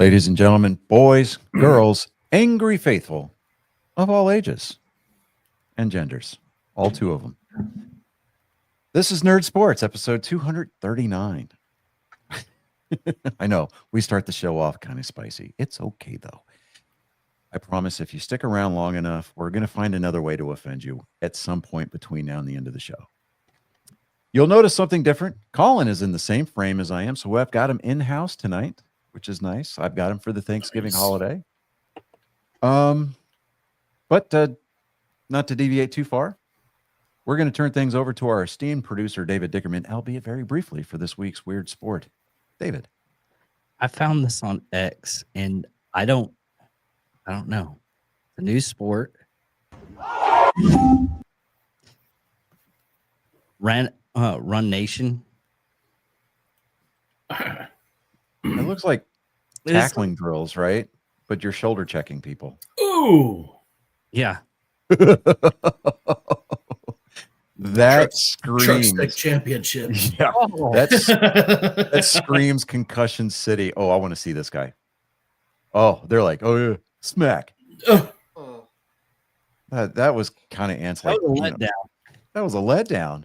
Ladies and gentlemen, boys, girls, angry faithful of all ages and genders, all two of them. This is Nerd Sports, episode 239. I know we start the show off kind of spicy. It's okay, though. I promise if you stick around long enough, we're going to find another way to offend you at some point between now and the end of the show. You'll notice something different. Colin is in the same frame as I am, so I've got him in-house tonight, which is nice. I've got him for the Thanksgiving holiday. But not to deviate too far, we're going to turn things over to our esteemed producer, David Dickerman, albeit very briefly for this week's Weird Sport. David. I found this on X, and I don't know. The new sport. Run Nation. It looks like tackling drills, right? But you're shoulder checking people. Ooh. Yeah. That screams Truck Stick Championship. Yeah. Oh. That screams Concussion City. Oh, I want to see this guy. Oh, they're like, oh yeah, smack. That was kind of ants like That was a letdown. That was a letdown.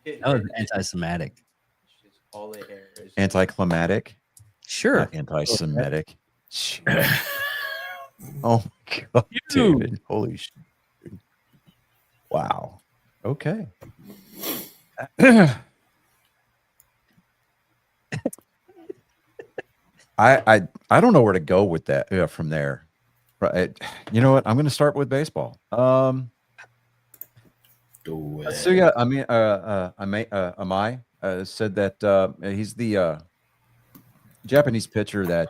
That was anti-Semitic. Anticlimactic. Sure. Not anti-Semitic. Oh my god, Dude. David. Holy shit. Wow. Okay. I don't know where to go with that from there. Right. You know what? I'm going to start with baseball. So yeah, I mean, Amai said that he's the Japanese pitcher that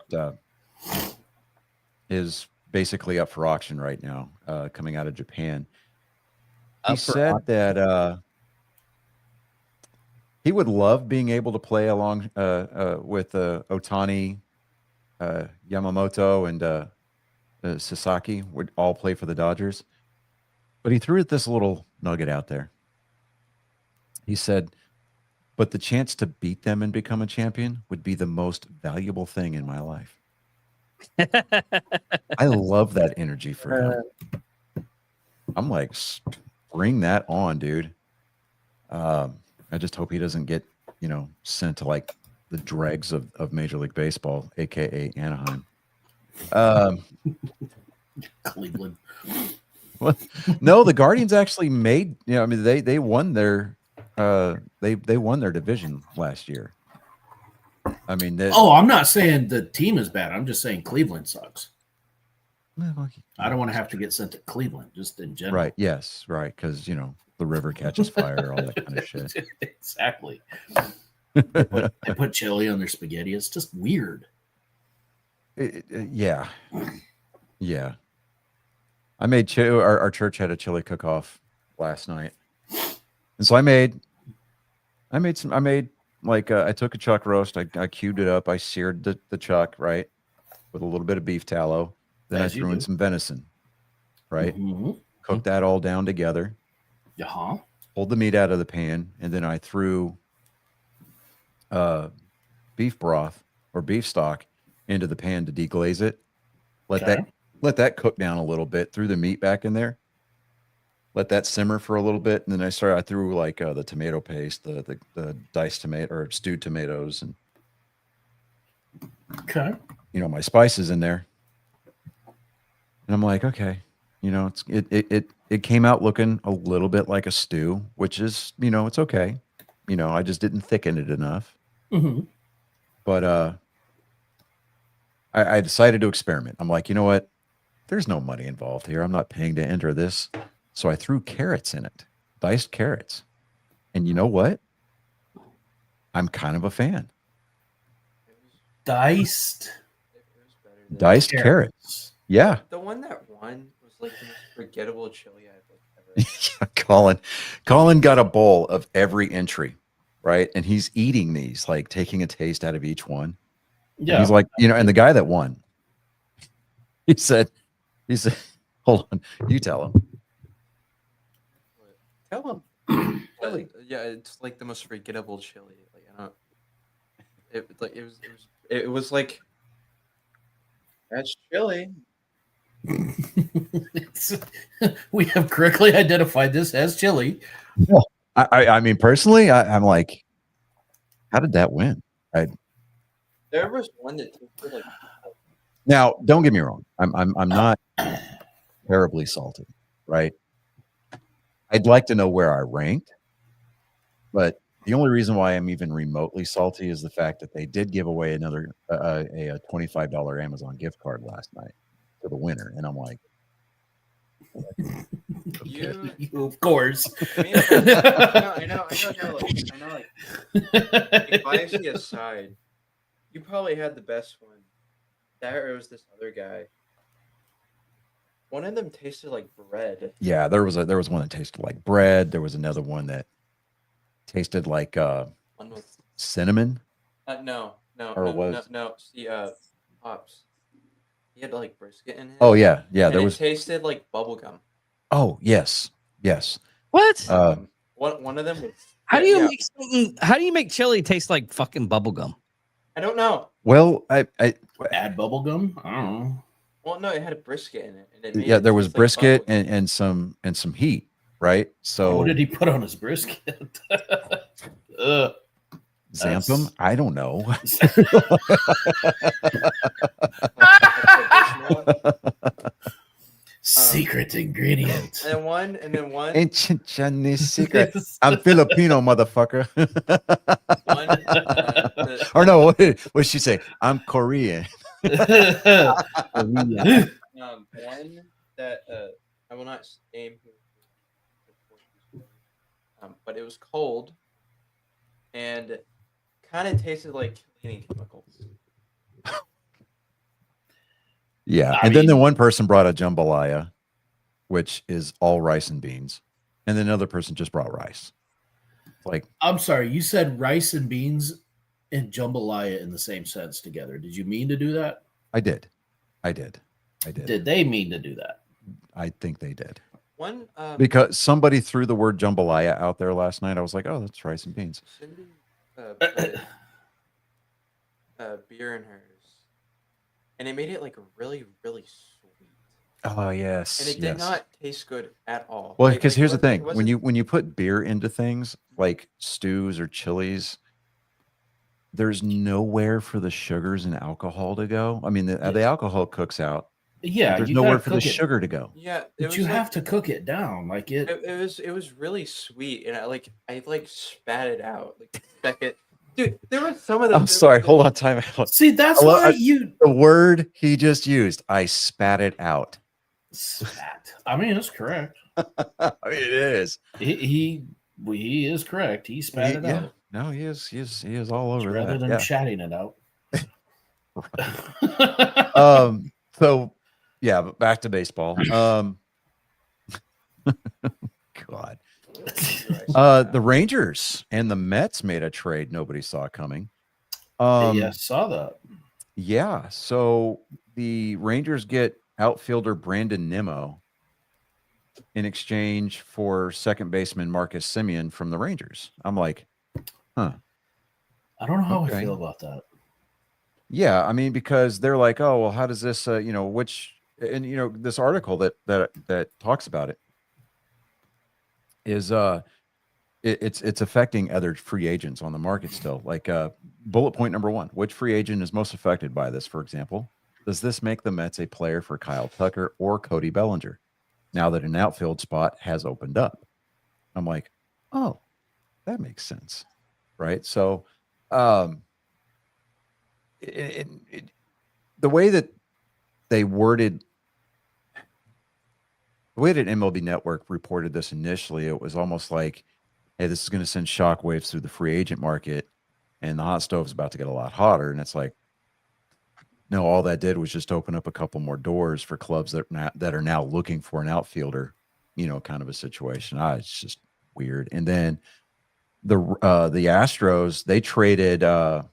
is basically up for auction right now, coming out of Japan. He said that he would love being able to play along with Otani, Yamamoto, and Sasaki would all play for the Dodgers. But he threw this little nugget out there. He said, but the chance to beat them and become a champion would be the most valuable thing in my life. I love that energy for him. I'm like, bring that on, dude. I just hope he doesn't get, sent to like the dregs of Major League Baseball, aka Anaheim. Cleveland. Well, no, the Guardians actually made. They won their they won their division last year. I mean, I'm not saying the team is bad. I'm just saying Cleveland sucks. I don't want to have to get sent to Cleveland, just in general. Right? Yes, right. Because the river catches fire, all that kind of shit. Exactly. They put chili on their spaghetti. It's just weird. Yeah. I made our church had a chili cook-off last night, and so I made I took a chuck roast, I cubed it up, I seared the chuck right with a little bit of beef tallow, then I threw in some venison, right? Mm-hmm. Cooked that all down together. Pulled the meat out of the pan, and then I threw beef broth or beef stock into the pan to deglaze it. Let that cook down a little bit. Threw the meat back in there. Let that simmer for a little bit, and then I threw like the tomato paste, the diced tomato or stewed tomatoes, and my spices in there. And I'm like, okay, it came out looking a little bit like a stew, which is it's okay. I just didn't thicken it enough. Mm-hmm. But I decided to experiment. I'm like, you know what? There's no money involved here. I'm not paying to enter this. So I threw carrots in it, diced carrots. And you know what? I'm kind of a fan. Diced carrots. Yeah. The one that won was like the most forgettable chili I've ever. Colin got a bowl of every entry, right? And he's eating these, like taking a taste out of each one. Yeah. And he's like, and the guy that won, he said, hold on, you tell him. Tell him. Chili. Yeah, it's like the most forgettable chili. Like I don't. It was like That's chilly. We have correctly identified this as chili. I mean, personally, I'm like, how did that win? There was one that tasted like Now, don't get me wrong. I'm not terribly salty, right? I'd like to know where I ranked, but the only reason why I'm even remotely salty is the fact that they did give away another a $25 Amazon gift card last night to the winner, and I'm like, you. Of course. I mean, I know. Like, biasy aside, you probably had the best one. That or it was this other guy. One of them tasted like bread. yeah, there was one that tasted like bread. There was another one that tasted like One was cinnamon. no. Or was- no. See, Pops. He had like brisket in it. Oh yeah, and there it was. tasted like bubble gum. Oh yes. What? One of them was. How do you yeah. make something? How do you make chili taste like fucking bubblegum? I don't know. Well, I Add bubble gum? I don't know. Well, no, it had a brisket in it, and it made yeah, it there was taste like brisket bubble gum. and some heat, right? So What did he put on his brisket? Ugh. xanthan, I don't know. Secret ingredient. and then one, Ancient Chinese secret. I'm Filipino, motherfucker. one Or no, what did she say? I'm Korean. one that I will not name who, but it was cold and kind of tasted like cleaning chemicals. Yeah, I and then the mean- one person brought a jambalaya, which is all rice and beans, and then another person just brought rice. Like, I'm sorry, you said rice and beans and jambalaya in the same sense together. Did you mean to do that? I did. Did they mean to do that? I think they did. One Because somebody threw the word jambalaya out there last night. I was like, oh, that's rice and beans. Cindy put beer in hers, and it made it like really sweet, Oh yes. and it did not taste good at all. Well, Like- because like, it here's the wasn't- thing: it when wasn't- you put beer into things like stews or chilies, there's nowhere for the sugars and alcohol to go. I mean, the alcohol cooks out. Yeah, There's you nowhere gotta for the cook it, sugar to go. yeah, it but was you like- have to cook it down. Like it. It was really sweet, and I spat it out, like speck it. Dude, there was some of them. I'm sorry. Hold on, time out. See, that's Well, why you The word he just used, I spat it out. spat. I mean, that's correct. I mean, it is. He is correct. He spat it Yeah. out No, he is all over rather that. than Yeah. chatting it out. So yeah, but back to baseball. God. The Rangers and the Mets made a trade nobody saw coming. yeah, saw that. Yeah, so the Rangers get outfielder Brandon Nimmo in exchange for second baseman Marcus Semien from the Rangers. I'm like, I don't know how Okay. I feel about that. yeah, I mean, because they're like, oh, well, how does this, this article that talks about it is it's affecting other free agents on the market still. Like bullet point number 1, which free agent is most affected by this? For example, does this make the Mets a player for Kyle Tucker or Cody Bellinger now that an outfield spot has opened up? I'm like, oh, that makes sense, right? So the way that they worded, the way that MLB Network reported this initially, it was almost like, hey, this is going to send shockwaves through the free agent market, and the hot stove is about to get a lot hotter. And it's like, no, all that did was just open up a couple more doors for clubs that are now looking for an outfielder, kind of a situation. It's just weird. And then the Astros, they traded oh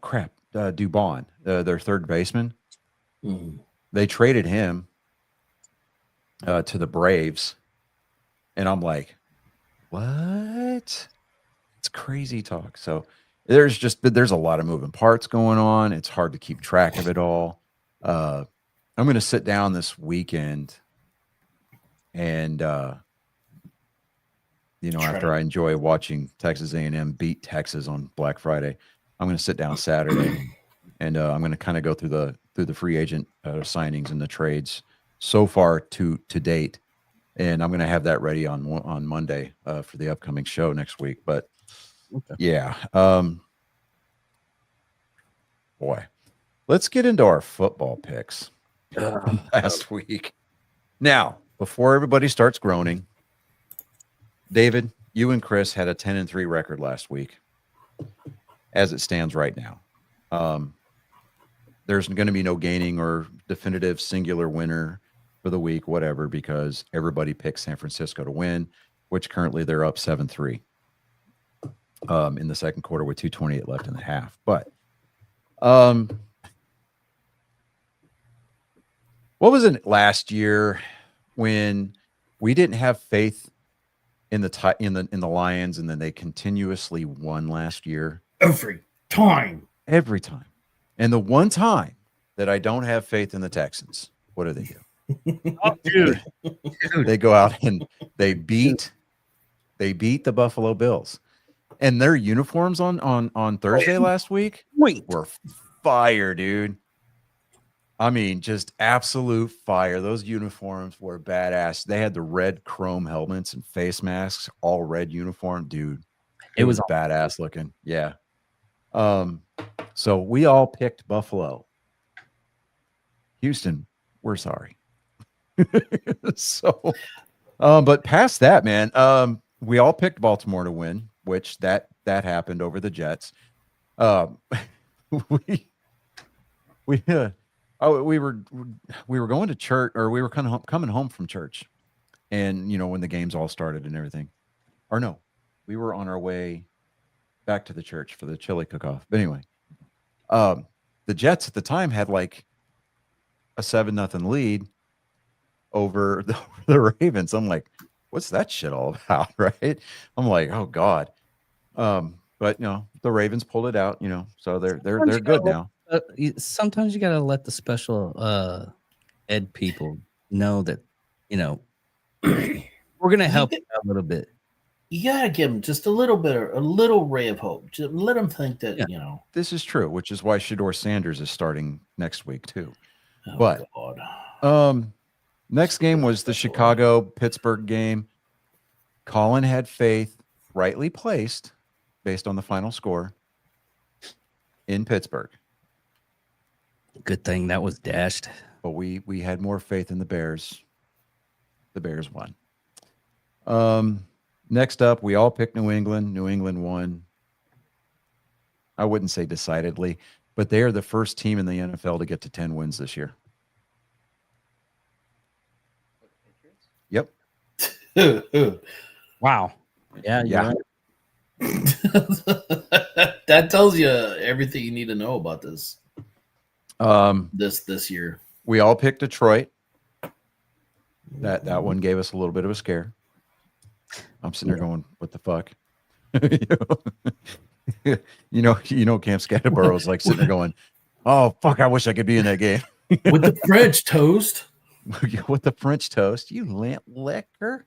crap, Dubon, their third baseman. Mhm. They traded him to the Braves, and I'm like, what? It's crazy talk. So there's a lot of moving parts going on. It's hard to keep track of it all. I'm going to sit down this weekend and after I enjoy watching Texas A&M beat Texas on Black Friday, I'm going to sit down Saturday and I'm going to kind of go through the free agent signings and the trades so far to date, and I'm going to have that ready on Monday for the upcoming show next week. But yeah, boy, let's get into our football picks last week. Now, before everybody starts groaning, David, you and Chris had a 10-3 record last week, as it stands right now. There's going to be no gaining or definitive singular winner for the week, whatever, because everybody picked San Francisco to win, which currently they're up 7-3 in the second quarter with 2:28 left in the half. But what was it last year when we didn't have faith in the Lions, and then they continuously won last year? Every time. And the one time that I don't have faith in the Texans, what do? Oh, dude. They go out and they beat the Buffalo Bills. And their uniforms on Thursday last week were fire, dude. I mean, just absolute fire. Those uniforms were badass. They had the red chrome helmets and face masks, all red uniform, dude. It was badass looking. Yeah. So we all picked Buffalo. Houston, we're sorry. So, but past that, man, we all picked Baltimore to win, which that happened over the Jets. We were going to church, or we were coming home from church, and when the games all started and everything, or no, we were on our way back to the church for the chili cook-off. But anyway, the Jets at the time had like a 7-0 lead over the Ravens. I'm like, what's that shit all about, right? I'm like, oh God. But the Ravens pulled it out, so they're good now. Sometimes you gotta let the special ed people know that we're gonna help you out a little bit. You gotta give them just a little ray of hope. Just let them think that this is true, which is why Shedeur Sanders is starting next week too. Oh, but God. Next game was the Chicago-Pittsburgh game. Colin had faith, rightly placed, based on the final score, in Pittsburgh. Good thing that was dashed. But we had more faith in the Bears. The Bears won. Next up, we all picked New England. New England won. I wouldn't say decidedly, but they are the first team in the NFL to get to 10 wins this year. Yep. Wow. Yeah. Right. That tells you everything you need to know about this. This year. We all picked Detroit. That one gave us a little bit of a scare. I'm sitting there going, what the fuck? Cam Scatterborough is like sitting there going, oh fuck, I wish I could be in that game. With the French toast. With the French toast, you lamp liquor.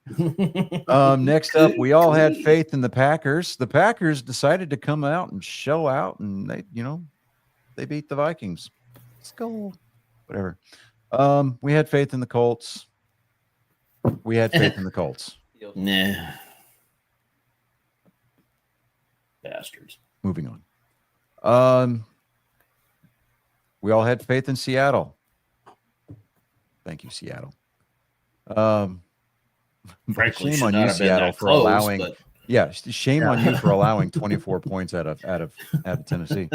Next up, we all had faith in the Packers. The Packers decided to come out and show out, and they beat the Vikings. Let's go. Whatever. We had faith in the Colts. Nah. Bastards. Moving on. We all had faith in Seattle. Thank you, Seattle. Frankly, shame on you, Seattle, for allowing. But... Yeah, shame on you for allowing 24 points out of Tennessee.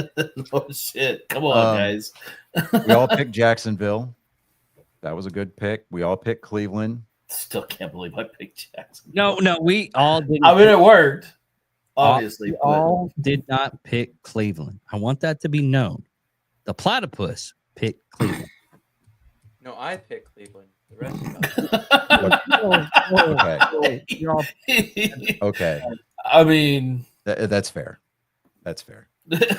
Oh shit! Come on, guys. We all picked Jacksonville. That was a good pick. We all picked Cleveland. Still can't believe I picked Jackson. No, we all didn't. I mean, it worked. Obviously, we all did not pick Cleveland. I want that to be known. The platypus picked Cleveland. No, I picked Cleveland. The rest of us. Okay. Okay. I mean, That's fair. That's fair. That's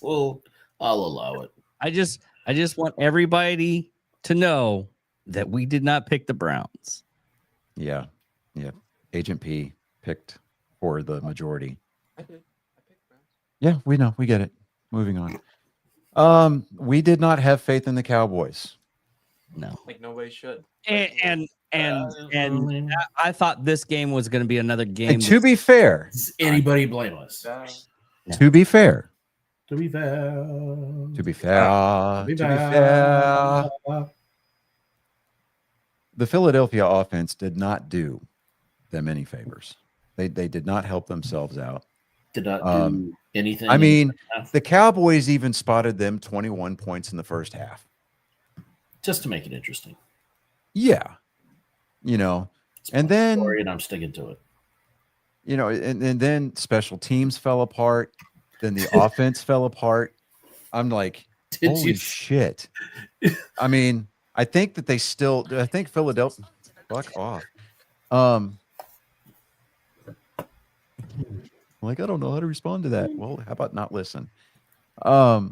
well, I'll allow it. I just want everybody to know that we did not pick the Browns. Yeah. Agent P picked for the majority. I did. I picked Browns. Yeah, we know. We get it. Moving on. We did not have faith in the Cowboys. No. Like nobody should. And I thought this game was going to be another game. And to be fair, Does anybody blame us? Yeah. to be fair, To be fair. to be fair, to be fair, the Philadelphia offense did not do them any favors. They did not help themselves out. Did not do anything. I mean, the Cowboys even spotted them 21 points in the first half. just to make it interesting. Yeah. You know, It's and my then, story, and I'm sticking to it. you know, and then special teams fell apart. Then the offense fell apart. I'm like, Did holy you? shit. I mean, I think Philadelphia, fuck off. Like, I don't know how to respond to that. Well, how about not listen? I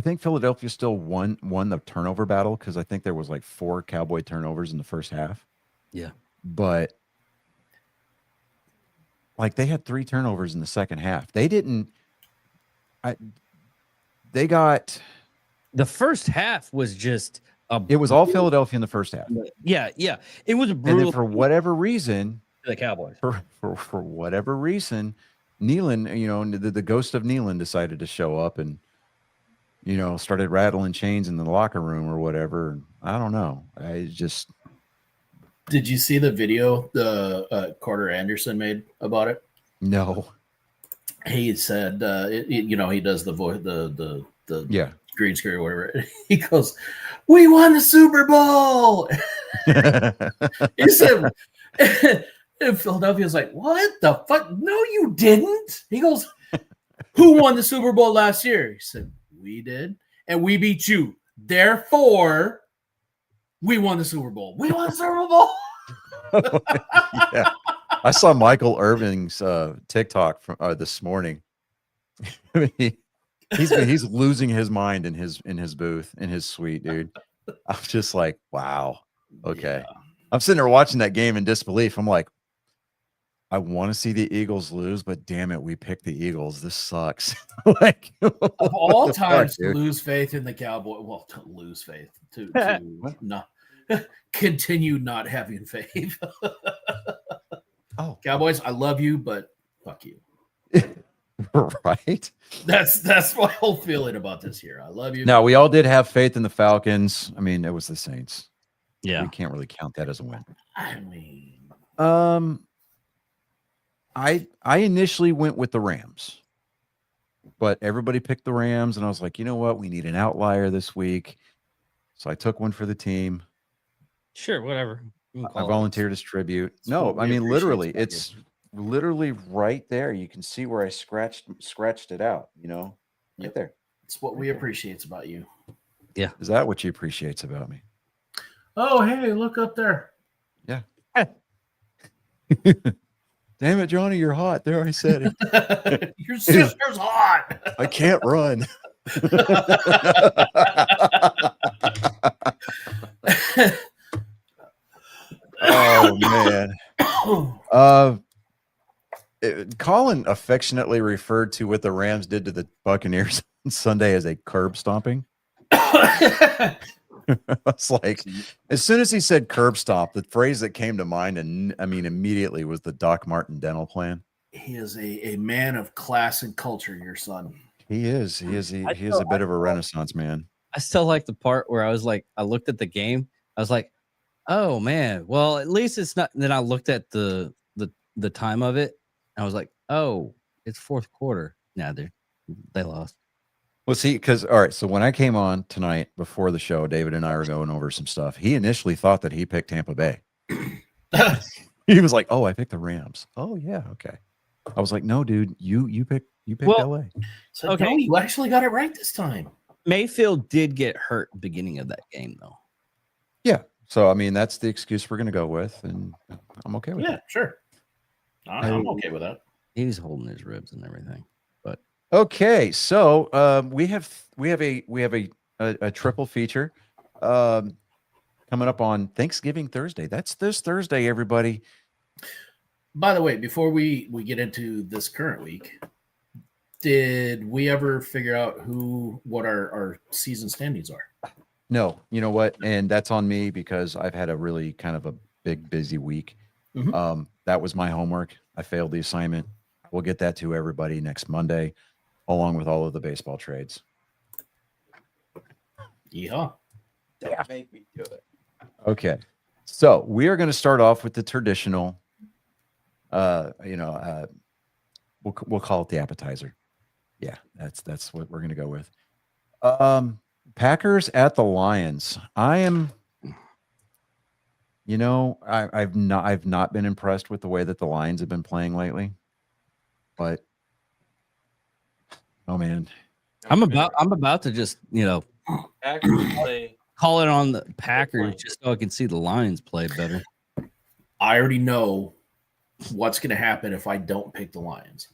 think Philadelphia still won the turnover battle because I think there was like 4 Cowboy turnovers in the first half. Yeah. But like they had 3 turnovers in the second half. They didn't. They got. The first half was just It was all Philadelphia in the first half, Yeah. It was and brutal then for whatever reason, for the Cowboys. for whatever reason, Nealon, you know, the ghost of Nealon decided to show up and, you know, started rattling chains in the locker room or whatever. I don't know. I just. Did you see the video the Carter Anderson made about it? No. He said, you know, he does the voice, the Yeah. green screen or whatever. He goes, "We won the Super Bowl." He said, and Philadelphia's like, "What the fuck? No, you didn't." He goes, "Who won the Super Bowl last year?" He said, "We did, and we beat you. Therefore, we won the Super Bowl. We won the Super Bowl." Yeah. I saw Michael Irving's TikTok from this morning. I mean, he's losing his mind in his booth, in his suite, dude. I'm just like, wow. Okay. Yeah. I'm sitting there watching that game in disbelief. I'm like, I want to see the Eagles lose, but damn it, we picked the Eagles. This sucks. Like, Of all the fuck, times to dude? lose faith in the Cowboy, well, to lose faith, to not continue not having faith. Oh, Cowboys, I love you, but fuck you. right. That's my whole feeling about this year. I love you. No, we all did have faith in the Falcons. I mean, it was the Saints. Yeah. We can't really count that as a win. I mean, I initially went with the Rams, but everybody picked the Rams, and I was like, you know what? We need an outlier this week. So I took one for the team. Sure, whatever. You can I call it. volunteered as tribute. That's No, what we I mean appreciate literally, about it's literally right there. You can see where I scratched it out, you know, right Yep. there. it's what we appreciate about you. Is that what you appreciates about me? Oh, hey, look up there. Damn it, Johnny, you're hot. There, I said it. Your sister's hot. I can't run. Oh man. Colin affectionately referred to what the Rams did to the Buccaneers on Sunday as a curb stomping. I was like, as soon as he said curb stomp, the phrase that came to mind, and I mean immediately, was the Doc Martin dental plan. He is a man of class and culture, your son. He is. He is a bit of a Renaissance man. I still like the part where I was like, I looked at the game. I was like, oh man, well, at least it's not. And then I looked at the time of it. And I was like, oh, it's fourth quarter. Nah, they lost. Well, see, because all right, so when I came on tonight before the show, David and I were going over some stuff. He initially thought that he picked Tampa Bay. He was like, "Oh, I picked the Rams." Oh yeah, okay. I was like, "No, dude, you picked Well, LA." So, Okay. no, you actually got it right this time. Mayfield did get hurt beginning of that game though. Yeah, So I mean, that's the excuse we're going to go with, and I'm okay with Yeah, it. sure. I'm okay with that. He's holding his ribs and everything. Okay, so we have a triple feature coming up on Thanksgiving Thursday. That's this Thursday, everybody. By the way, before we get into this current week, did we ever figure out what our season standings are? No, you know what? And that's on me because I've had a really kind of a big, busy week. Mhm. That was my homework. I failed the assignment. We'll get that to everybody next Monday, along with all of the baseball trades. Yeah. Don't make me do it. Okay. So we are going to start off with the traditional, we'll call it the appetizer. Yeah, that's what we're going to go with. Packers at the Lions. I've not been impressed with the way that the Lions have been playing lately. But oh man, I'm about to just Packers play. call it on the Packers playing. just so I can see the Lions play better. I already know what's going to happen if I don't pick the Lions.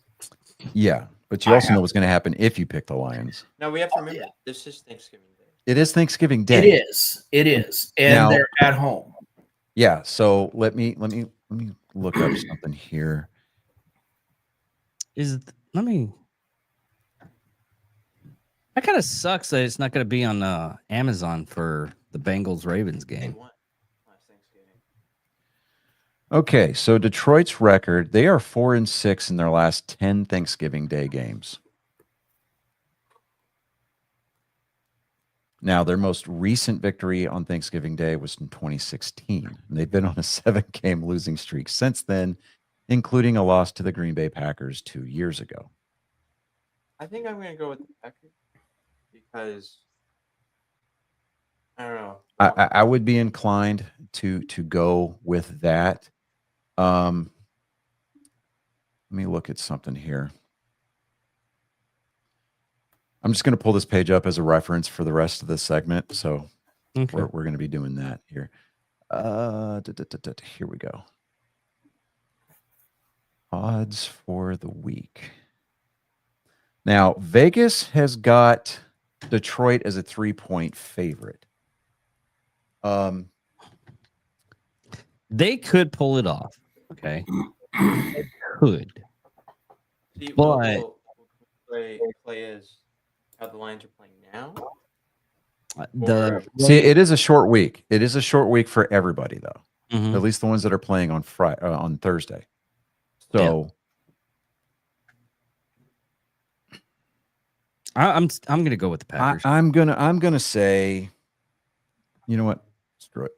yeah. But you also know what's going to happen if you pick the Lions. Now we have to remember this is Thanksgiving Day. It is Thanksgiving Day. It is, and Now- they're at home. Yeah. So let me look up something here. That kind of sucks that it's not going to be on Amazon for the Bengals Ravens They game. won last Thanksgiving. Okay, so Detroit's record, they are 4-6 in their last 10 Thanksgiving Day games. Now, their most recent victory on Thanksgiving Day was in 2016. And they've been on a 7-game losing streak since then, including a loss to the Green Bay Packers 2 years ago. I think I'm gonna go with the Packers because I don't know. I would be inclined to go with that. Let me look at something here. I'm just going to pull this page up as a reference for the rest of this segment. So Okay. we're going to be doing that here. Here we go. Odds for the week. Now, Vegas has got Detroit as a 3-point favorite. They could pull it off. Okay. They could. See, But- what play is how the Lions are playing now. See, it is a short week. It is a short week for everybody, though. Mhm. At least the ones that are playing on on Thursday. So I'm going to go with the Packers. I'm gonna say, you know what? Screw it.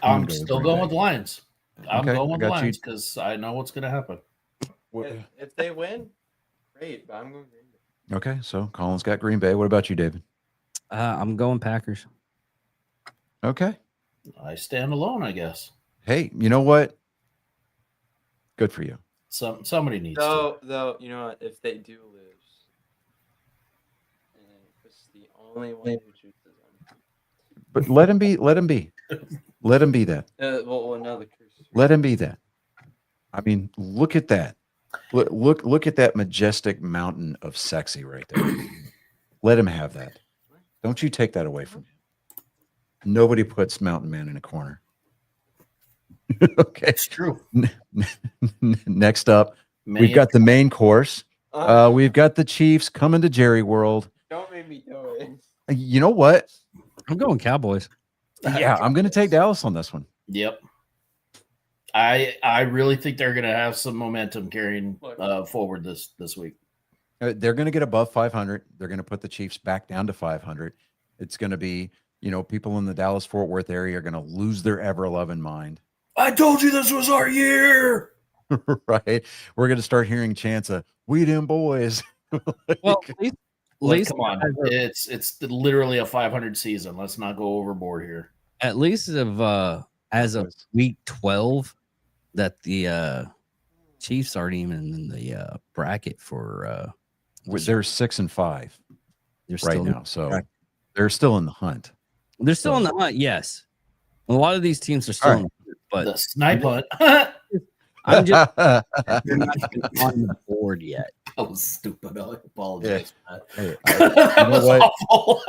I'm I'm gonna go with still Green going Bay. with the Lions. I'm Okay, going I with the got you. Lions because I know what's going to happen. If they win, great. But I'm going Green Bay. Okay, so Colin's got Green Bay. What about you, David? I'm going Packers. Okay. I stand alone, I guess. Hey, you know what? Good for you. Somebody needs to. Though, you know what? If they do lose, and it's the only one who chooses them. But let him be. Let him be. Let him be that. Well, another curse. Let him be that. I mean, look at that. Look at that majestic mountain of sexy right there. Let him have that. Don't you take that away from him. Nobody puts Mountain Man in a corner. Okay. It's true. Next up, Many we've got the main course. Uh, We've got the Chiefs coming to Jerry World. don't make me do it. You know what? I'm going Cowboys. Yeah, I'm going to take Dallas on this one. Yep. I really think they're going to have some momentum carrying forward this week. They're going to get above 500. They're going to put the Chiefs back down to 500. It's going to be, people in the Dallas-Fort Worth area are going to lose their ever-loving mind. I told you this was our year. Right? We're going to start hearing chants of, "We them boys." Well, at least Come on, it's literally a 500 season. Let's not go overboard here. at least as of week 12, that the Chiefs aren't even in the bracket for. They're 6-5 They're right still now, so right. they're still in the hunt. They're still in the hunt. Yes, A lot of these teams are still, All in the group, but The snipe hunt. I'm just they're not even on the board yet. That was stupid. I apologize. Hey, That you know was what? awful.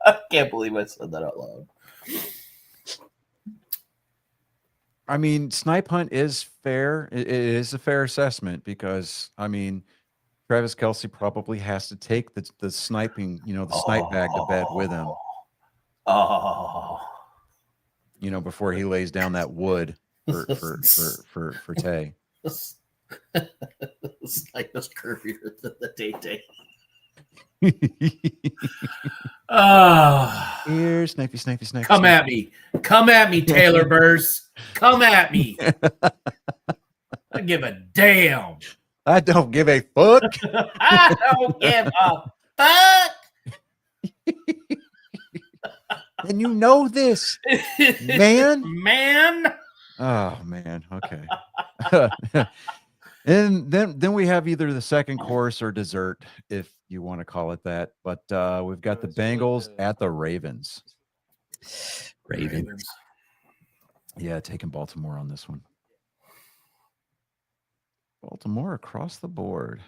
I can't believe I said that out loud. I mean, snipe hunt is fair. It is a fair assessment because I mean, Travis Kelce probably has to take the sniping, the snipe bag to bed with him, Oh. before he lays down that wood for Tay. This snipe is curvier than the day. Here, snipey, snipey, snipey. Come at me. Come at me, Taylor Burrs. Come at me. I give a damn. I don't give a fuck. I don't give a fuck. And you know this, man. Man. Oh man. Okay. And then we have either the second course or dessert, if you want to call it that. But we've got the Bengals at the Ravens. Ravens. Yeah, taking Baltimore on this one. Baltimore across the board.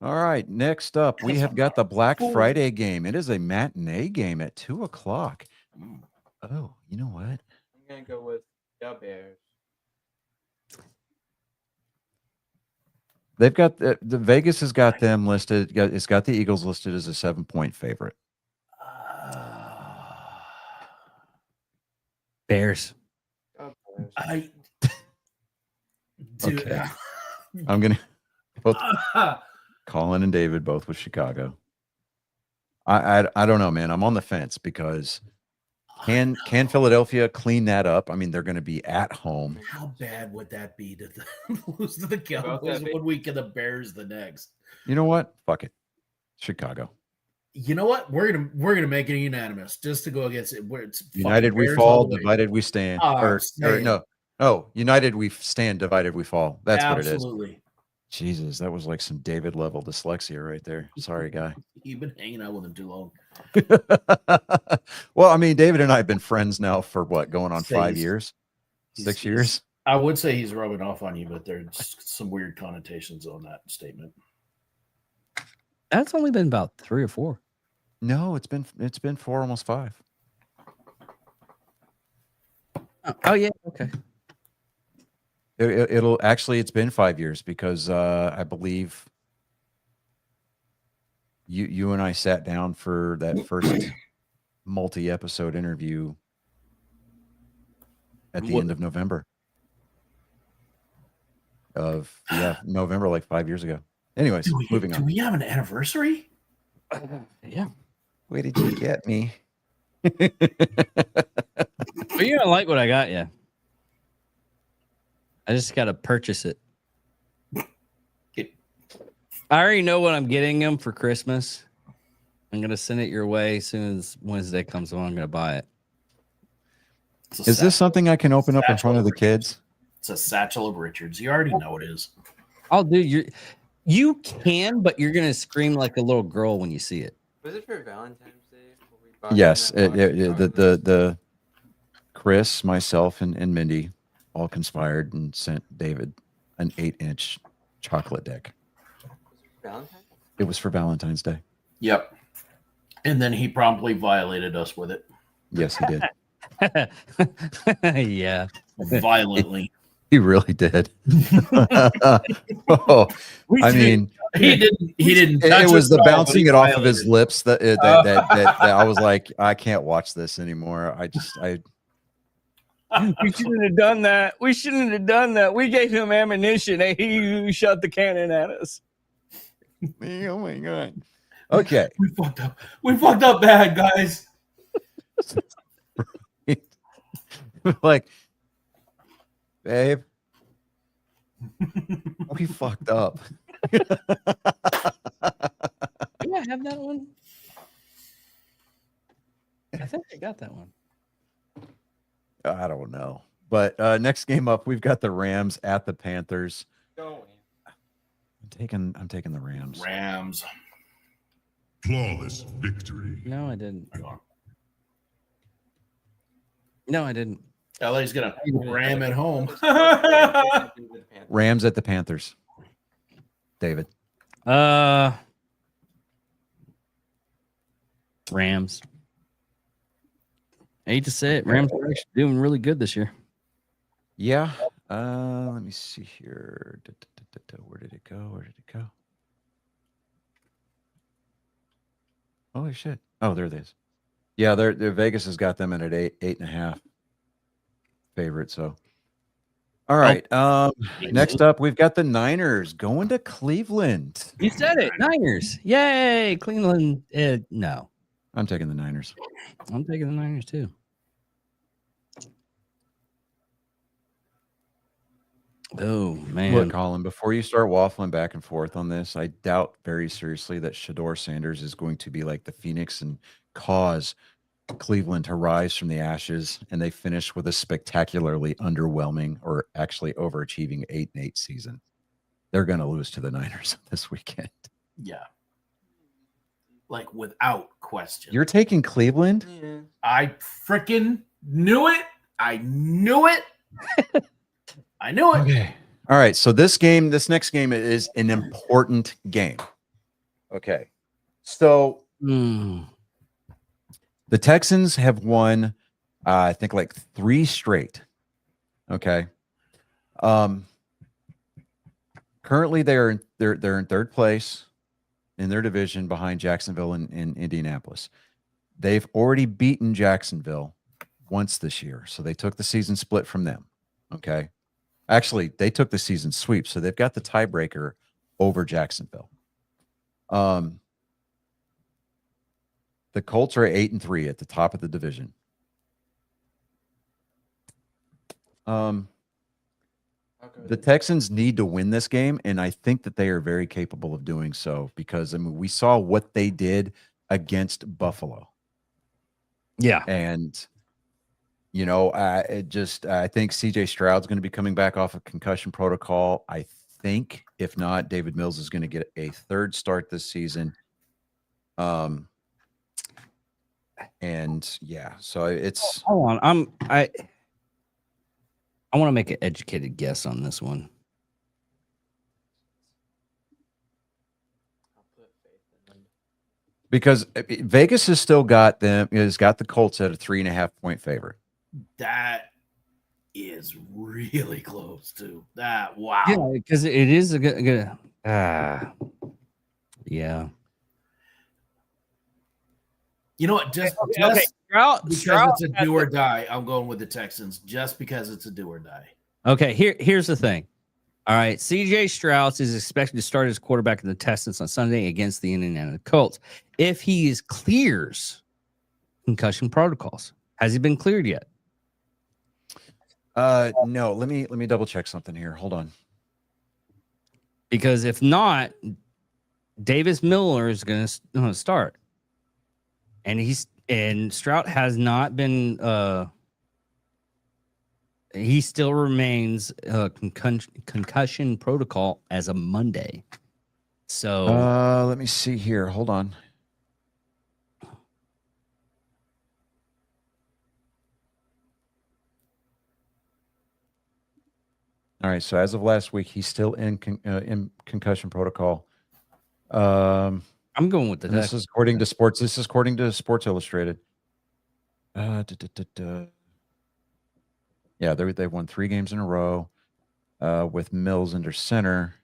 All right, next up, we have got the Black Friday game. It is a matinee game at 2:00. Oh, you know what? I'm gonna go with the Bears. They've got the Vegas has got them listed. It's got the Eagles listed as a 7-point favorite. Bears. Go Bears. Dude. Okay. I'm gonna both Colin and David both with Chicago. I don't know, man. I'm on the fence because can Philadelphia clean that up? I mean, they're going to be at home. How bad would that be to lose to the Cowboys 1 week and the Bears the next? You know what? Fuck it, Chicago. You know what? We're gonna make it unanimous just to go against it. Where it's United we Bears fall, all the way. divided we stand. Oh, or stand. no, united we stand, divided we fall. That's what it is. Absolutely. Jesus, that was like some David level dyslexia right there. Sorry, guy. You've been hanging out with him too long. Well, I mean, David and I have been friends now for what, going on 5 He's- years, he's- 6 years. I would say he's rubbing off on you, but there's some weird connotations on that statement. That's only been about 3 or 4. No, it's been 4, almost 5. Oh yeah. Okay. It'll actually, it's been 5 years because I believe you and I sat down for that first multi-episode interview at the end of November November, like 5 years ago. Anyways, moving Do on. we have an anniversary? Yeah. Where did you get me? But you don't like what I got you. I just got to purchase it. I already know what I'm getting him for Christmas. I'm going to send it your way as soon as Wednesday comes along. I'm going to buy it. Is this something I can open up in front of the kids? It's a satchel of Richards. You already know it is. I'll do you can, but you're going to scream like a little girl when you see it. Was it for Valentine's Day? Were we buying Yes, that box of chocolate? the Chris, myself, and Mindy all conspired and sent David an 8-inch chocolate deck. Valentine's? It was for Valentine's Day. Yep. And then he promptly violated us with it Yes, he did. Yeah. violently. He really did. Oh, I mean, He didn't. it touch was us the at all, but bouncing he it off of his violated. lips that I was like, I can't watch this anymore. We shouldn't have done that. We shouldn't have done that. We gave him ammunition and he shot the cannon at us. Oh my god. Okay. We fucked up. We fucked up bad, guys. Like, babe, we fucked up. Do I have that one? I think I got that one. I don't know. But next game up, we've got the Rams at the Panthers. Going. I'm taking the Rams. Rams. Flawless victory. No, I didn't. Hang on. No, I didn't. LA's gonna ram it home. Rams at the Panthers. David. Rams. I hate to say it, Rams are actually doing really good this year. Yeah. Let me see here. Where did it go? Where did it go? Holy shit. Oh, there it is. Yeah, they're Vegas has got them at an 8.5 favorite. So all right. Next up, we've got the Niners going to Cleveland. You said it, Niners. Yay, Cleveland. No, I'm taking the Niners. I'm taking the Niners too. Oh man. Look, Colin, before you start waffling back and forth on this, I doubt very seriously that Shador Sanders is going to be like the Phoenix and cause Cleveland to rise from the ashes, and they finish with a spectacularly underwhelming or actually overachieving 8-8 season. They're going to lose to the Niners this weekend. Yeah. Like without question. You're taking Cleveland? Yeah. I freaking knew it. I knew it. I knew it. Okay. All right. So this next game is an important game. Okay. So Hmm. the Texans have won, I think, like 3 straight. Okay. Currently, they're in third place in their division behind Jacksonville and Indianapolis. They've already beaten Jacksonville once this year, so they took the season split from them. Okay. Actually, they took the season sweep, so they've got the tiebreaker over Jacksonville. The Colts are 8-3 at the top of the division. The Texans need to win this game, and I think that they are very capable of doing so because, I mean, we saw what they did against Buffalo. Yeah. And, you know, I think CJ Stroud's going to be coming back off of concussion protocol. I think, if not, David Mills is going to get a 3rd start this season. And yeah, so it's Hold on. I want to make an educated guess on this one. I'll put faith in them. because Vegas has still got them, has got the Colts at a 3.5 point favorite. That is really close to that. Wow. Yeah, because it is a good yeah. You know what? Just Okay. because it's a do or die, I'm going with the Texans. Just because it's a do or die. Okay, here's the thing. All right, CJ Stroud is expected to start as quarterback in the Texans on Sunday against the Indianapolis Colts. If he clears concussion protocols, has he been cleared yet? No, let me double check something here. Hold on. Because if not, Davis Miller is going to start, and Stroud has not been. He still remains concussion protocol as of Monday. So Let me see here. Hold on. All right. So as of last week, he's still in concussion protocol. I'm going with the This is according to Sports. This is according to Sports Illustrated. Yeah, they've won 3 games in a row with Mills under center.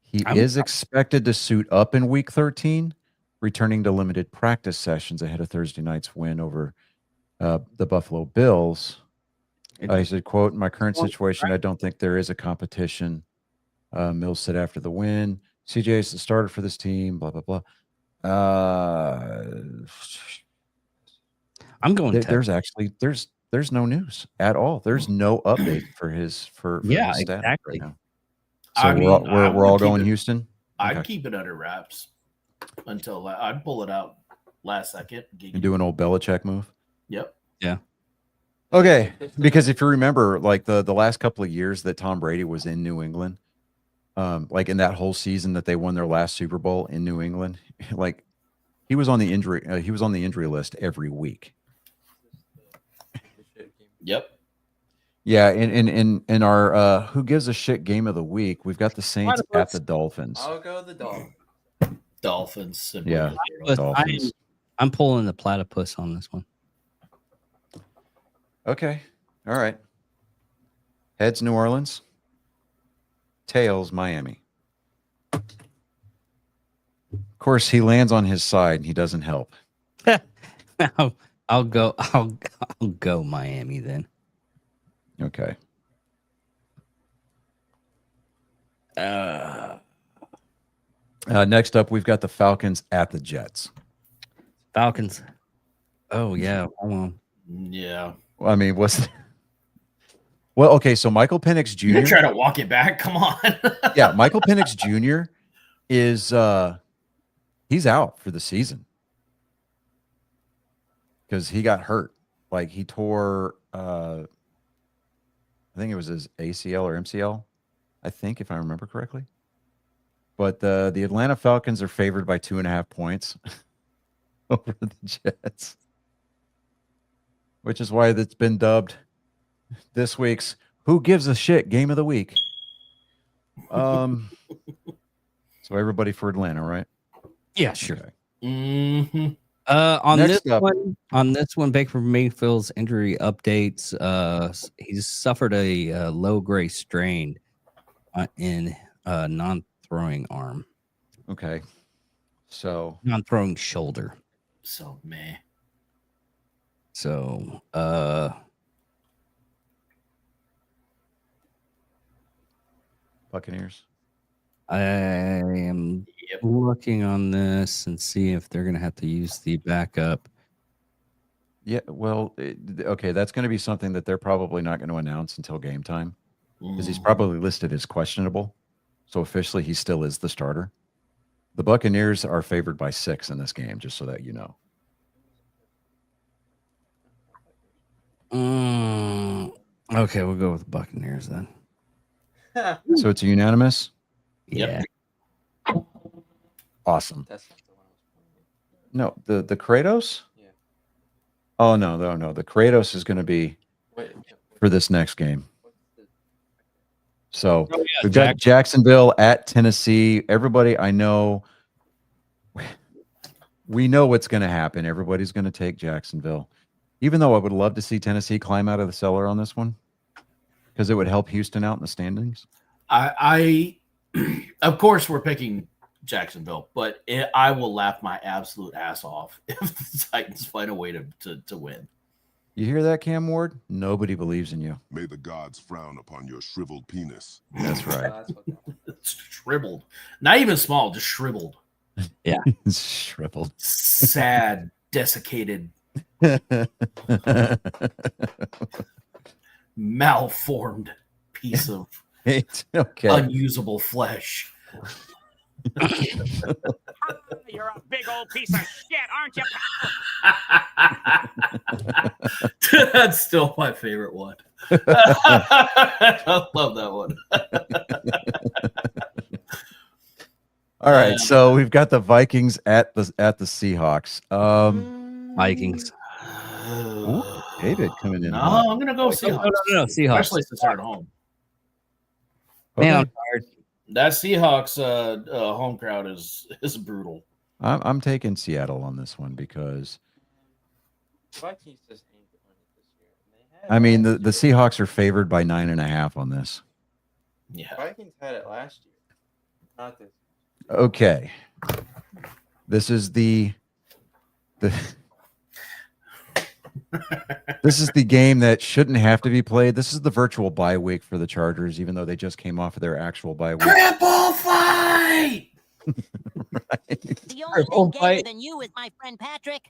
He is expected to suit up in Week 13, returning to limited practice sessions ahead of Thursday night's win over the Buffalo Bills. He said, quote, "In my current situation, I don't think there is a competition." Mills said after the win, CJ is the starter for this team, blah, blah, blah. I'm going. There's no news at all. There's no update for his status exactly. right now. So I mean, we're all going Houston. I'd Okay. keep it under wraps until I'd pull it out last second. You do an old Belichick move. Yep. Okay, because if you remember, like the last couple of years that Tom Brady was in New England, like in that whole season that they won their last Super Bowl in New England, like he was on the injury list every week. Yep. Yeah, in our who gives a shit game of the week, we've got the Saints at the Dolphins. I'll go the Dolphins. Dolphins. Simply Yeah. put. Dolphins. I'm pulling the platypus on this one. Okay. All right. Heads New Orleans. Tails Miami. Of course, he lands on his side and he doesn't help. I'll go Miami then. Okay. Next up, we've got the Falcons at the Jets. Falcons. Oh yeah, hold on. Yeah. Well, I mean, well, okay, so Michael Penix Jr. You're trying to walk it back. Come on. Yeah, Michael Penix Jr. is he's out for the season because he got hurt. Like he tore I think it was his ACL or MCL, I think, if I remember correctly. But the Atlanta Falcons are favored by 2.5 points over the Jets, which is why it's been dubbed this week's Who Gives a Shit Game of the Week. So everybody for Atlanta, right? Yeah, sure. Okay. Mm-hmm. On Next this up. one, Baker Mayfield's injury updates. He's suffered a low-grade strain in non-throwing arm, Okay. So non-throwing shoulder. So meh. So, Buccaneers. I am looking on this and see if they're going to have to use the backup. Yeah, well, okay, that's going to be something that they're probably not going to announce until game time because he's probably listed as questionable. So officially, he still is the starter. The Buccaneers are favored by 6 in this game, just so that you know. Okay, we'll go with the Buccaneers then. So it's a unanimous. Yep. Yeah. Awesome. That's not the one I was No, the Kratos. Yeah. Oh no. The Kratos is going to be Wait, for this next game. what's the So Oh, yeah, we've got Jacksonville at Tennessee. Everybody, I know. We know what's going to happen. Everybody's going to take Jacksonville, even though I would love to see Tennessee climb out of the cellar on this one because it would help Houston out in the standings. I of course we're picking Jacksonville, but I will laugh my absolute ass off if the Titans find a way to win. You hear that, Cam Ward? Nobody believes in you. May the gods frown upon your shriveled penis. That's right. that's what that was. It's shriveled, not even small, just shriveled, It's shriveled. sad, desiccated, malformed piece of Okay. unusable flesh. You're a big old piece of shit, aren't you? That's still my favorite one. I love that one. All right. So we've got the Vikings at the Seahawks. Vikings. Ooh, David coming in. No, hot. I'm gonna go Seahawks. No, Seahawks. Especially since they're at home. Man, Okay. I'm tired. That Seahawks home crowd is brutal. I'm taking Seattle on this one because Vikings just ain't doing it this year. And they had I mean last the year. Seahawks are favored by 9.5 on this. Yeah. Vikings had it last year, not this. Okay. This is the this is the game that shouldn't have to be played. This is the virtual bye week for the Chargers, even though they just came off of their actual bye week. Cripple fight! The only Oh, thing gayer fight. than you is my friend Patrick.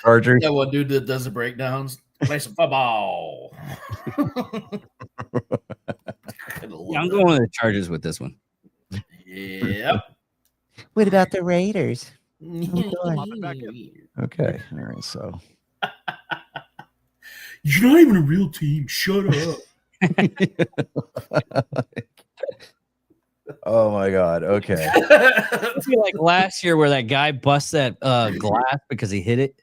Chargers. That one dude that does the breakdowns. Play some football. Yeah, I'm going with the Chargers with this one. Yep. What about the Raiders? Pop it back in. Okay. All right. So You're not even a real team. Shut up. Oh my God. Okay. I feel like last year where that guy bust that glass because he hit it.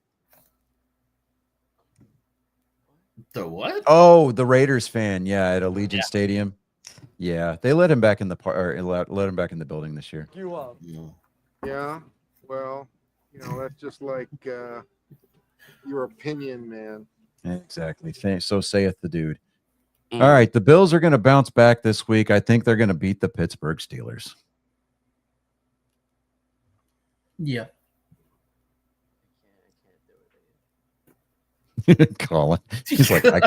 The what? Oh, the Raiders fan. Yeah, at Allegiant Stadium. Yeah, they let him back in the let him back in the building this year. No. Yeah, well, that's just like your opinion, man. Exactly. So saith the dude. All right, the Bills are going to bounce back this week. I think they're going to beat the Pittsburgh Steelers. Yeah. Colin, he's like, I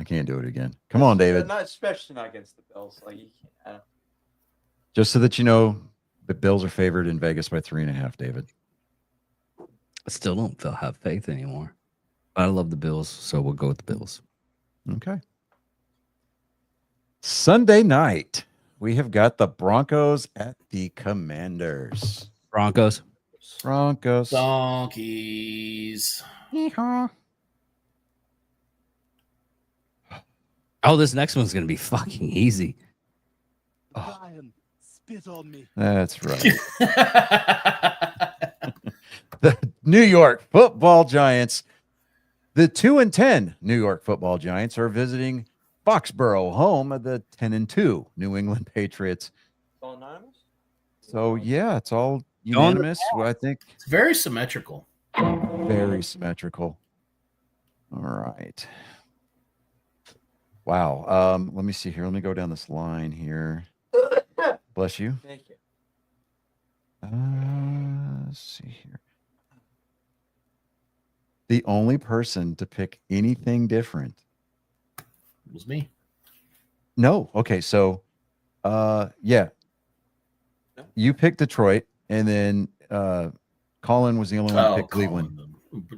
can't do it again. Come on, David. Not especially not against the Bills. Like you can't. Just so that you know, the Bills are favored in Vegas by 3.5. David. I still don't have faith anymore. I love the Bills, so we'll go with the Bills. Okay. Sunday night, we have got the Broncos at the Commanders. Broncos. Donkeys. Yeehaw. Oh, this next one's gonna be fucking easy. Ryan, spit on me. That's right. The New York Football Giants, the 2-10 New York Football Giants are visiting Foxborough, home of the 10-2 New England Patriots. It's all anonymous. So yeah, it's all unanimous. I think It's very symmetrical. very symmetrical. All right. Wow. Let me see here. Let me go down this line here. Bless you. Thank you. Let's see here. The only person to pick anything different. It was me. No. Okay. So, yeah. No? You picked Detroit, and then Colin was the only one who picked Cleveland. Colin.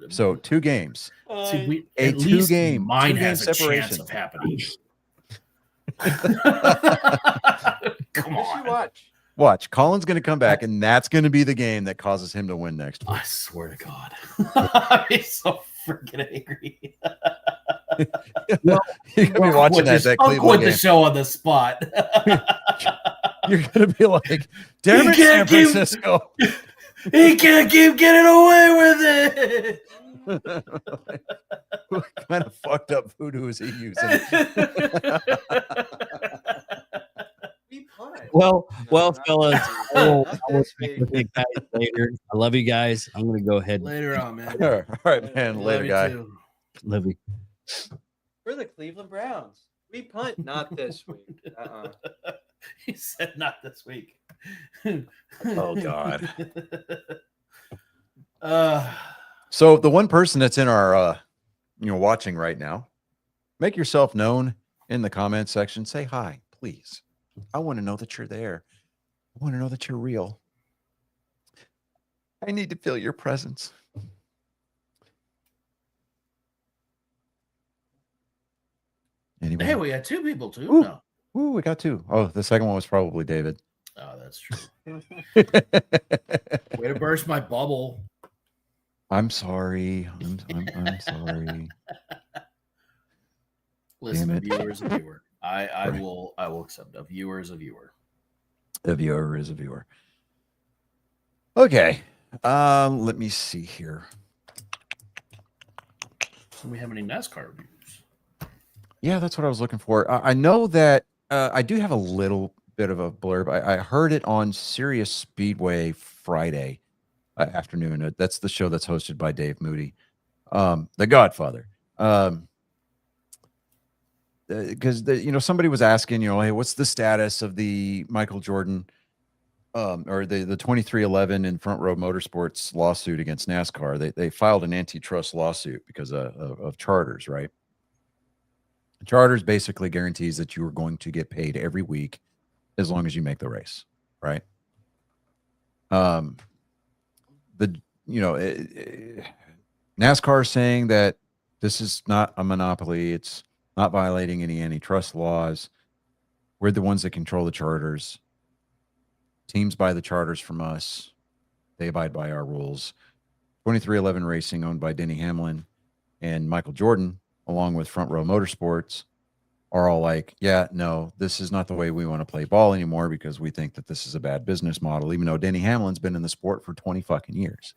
So 2 games. See, A at least 2-game mine 2-game has a separation. chance of happening. Come Yes, you on. watch. Watch. Colin's going to come back, and that's going to be the game that causes him to win next week. I swear to God. I'm so freaking angry. You're going to be watching that I'll Cleveland quit game. the show on the spot. You're going to be like, damn You it, San can't keep- Francisco. He can't keep getting away with it. What kind of fucked up voodoo is he using? We punt. Well, No, fellas. not I this will week. speak with you guys later. I love you guys. I'm gonna go ahead. Later on, man. All right, man. Love Later, you guy. too. Love you. We're the Cleveland Browns. We punt, not this week. He said not this week. Oh, God. Uh, So the one person that's in our, watching right now, make yourself known in the comment section. Say hi, please. I want to know that you're there. I want to know that you're real. I need to feel your presence. Anyway. hey, we had 2 people too. Ooh. No. Ooh, we got 2. Oh, the second one was probably David. Oh, that's true. Way to burst my bubble. I'm sorry. I'm sorry. Listen, Damn a it. viewer is a viewer. I Right. will accept a viewer is a viewer. A viewer is a viewer. Okay. Let me see here. Do we have any NASCAR reviews? Yeah, that's what I was looking for. I know that I do have a little bit of a blurb. I heard it on Sirius Speedway Friday afternoon. That's the show that's hosted by Dave Moody, The Godfather. Because somebody was asking, hey, what's the status of the Michael Jordan or the 2311 in Front Row Motorsports lawsuit against NASCAR? They filed an antitrust lawsuit because of charters, right? Charters basically guarantees that you are going to get paid every week as long as you make the race, right? NASCAR is saying that this is not a monopoly. It's not violating any antitrust laws. We're the ones that control the charters. Teams buy the charters from us. They abide by our rules. 2311 Racing, owned by Denny Hamlin, and Michael Jordan, along with Front Row Motorsports, are all like, yeah, no, this is not the way we want to play ball anymore because we think that this is a bad business model, even though Denny Hamlin's been in the sport for 20 fucking years.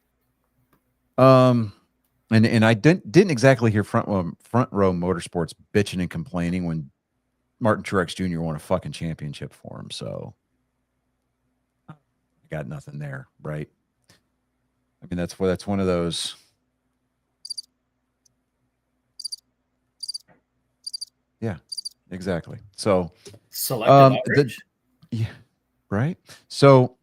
And I didn't exactly hear Front Row Motorsports bitching and complaining when Martin Truex Jr. won a fucking championship for him. So I got nothing there, right? I mean, that's one of those. Yeah, exactly. So Selective outrage. yeah, right. So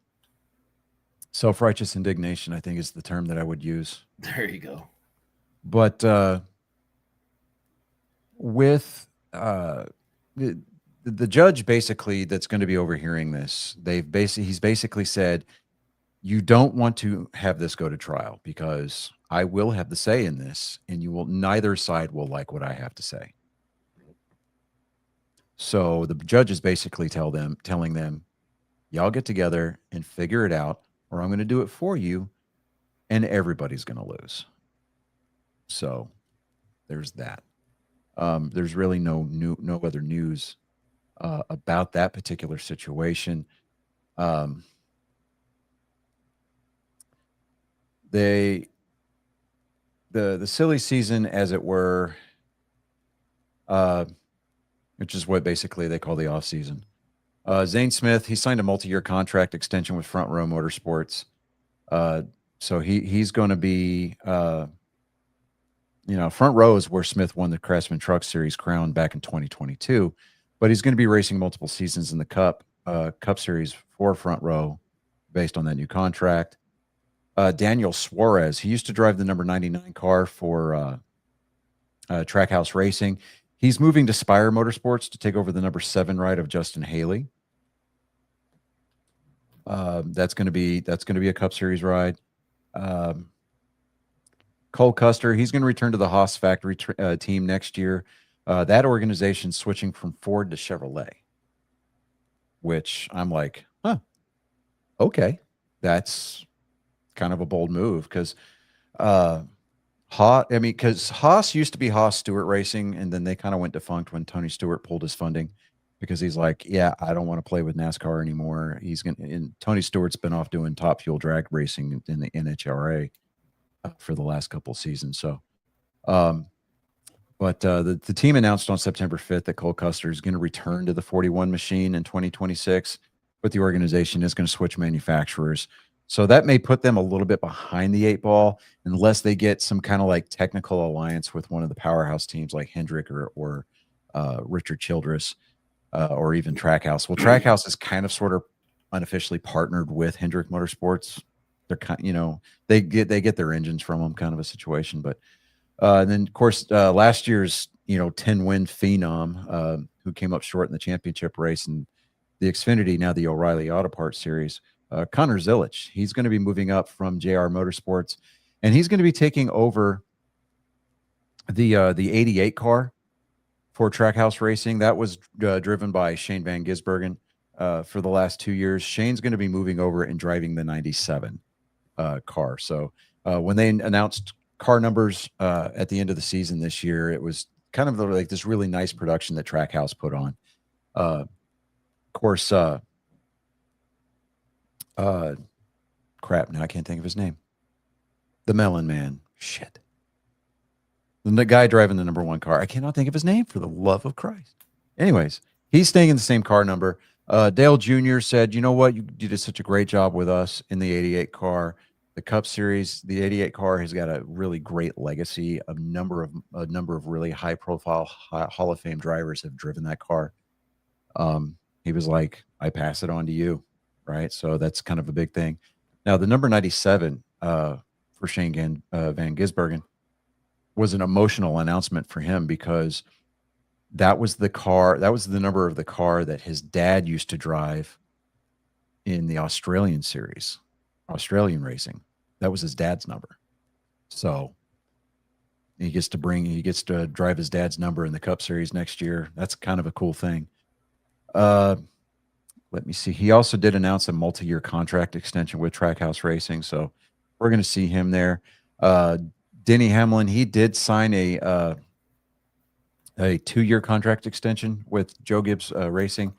self-righteous indignation, I think, is the term that I would use. There you go. But with the judge basically that's going to be overhearing this, he's basically said, you don't want to have this go to trial because I will have the say in this, and neither side will like what I have to say. So the judge is basically telling them, y'all get together and figure it out, or I'm going to do it for you, and everybody's going to lose. So there's that. There's really no other news about that particular situation. The silly season, as it were, which is what basically they call the off season. Zane Smith, he signed a multi-year contract extension with Front Row Motorsports. So he's going to be, Front Row is where Smith won the Craftsman Truck Series crown back in 2022, but he's going to be racing multiple seasons in the Cup Series for Front Row based on that new contract. Daniel Suarez, he used to drive the number 99 car for Trackhouse Racing. He's moving to Spire Motorsports to take over the number 7 ride of Justin Haley. That's going to be a Cup Series ride. Cole Custer, he's going to return to the Haas factory team next year. That organization's switching from Ford to Chevrolet, which I'm like, okay, that's kind of a bold move because Haas used to be Haas Stewart Racing, and then they kind of went defunct when Tony Stewart pulled his funding because he's like, yeah, I don't want to play with NASCAR anymore. And Tony Stewart's been off doing Top Fuel drag racing in the NHRA for the last couple of seasons. So, but the team announced on September 5th that Cole Custer is going to return to the 41 machine in 2026, but the organization is going to switch manufacturers. So that may put them a little bit behind the 8 ball unless they get some kind of like technical alliance with one of the powerhouse teams like Hendrick or Richard Childress or even Trackhouse. Well, Trackhouse is kind of sort of unofficially partnered with Hendrick Motorsports. They're kind, they get their engines from them, kind of a situation. But then of course last year's 10-win phenom who came up short in the championship race and the Xfinity, now the O'Reilly Auto Parts Series. Connor Zilic, he's going to be moving up from JR Motorsports, and he's going to be taking over the 88 car for Trackhouse Racing. That was driven by Shane Van Gisbergen for the last 2 years. Shane's going to be moving over and driving the 97 car. So when they announced car numbers at the end of the season this year, it was kind of like this really nice production that Trackhouse put on. Of course, crap, now I can't think of his name. The Melon Man. Shit. The guy driving the number 1 car. I cannot think of his name for the love of Christ. Anyways, he's staying in the same car number. Dale Jr. said, you know what? You did such a great job with us in the 88 car. The Cup Series, the 88 car has got a really great legacy. A number of really high profile Hall of Fame drivers have driven that car. He was like, I pass it on to you. Right. So that's kind of a big thing. Now, the number 97 for Shane Van Gisbergen was an emotional announcement for him because that was the number of the car that his dad used to drive in the Australian series, Australian racing. That was his dad's number. So he gets to drive his dad's number in the Cup Series next year. That's kind of a cool thing. Let me see. He also did announce a multi-year contract extension with Trackhouse Racing, so we're going to see him there. Denny Hamlin, he did sign a 2-year contract extension with Joe Gibbs Racing.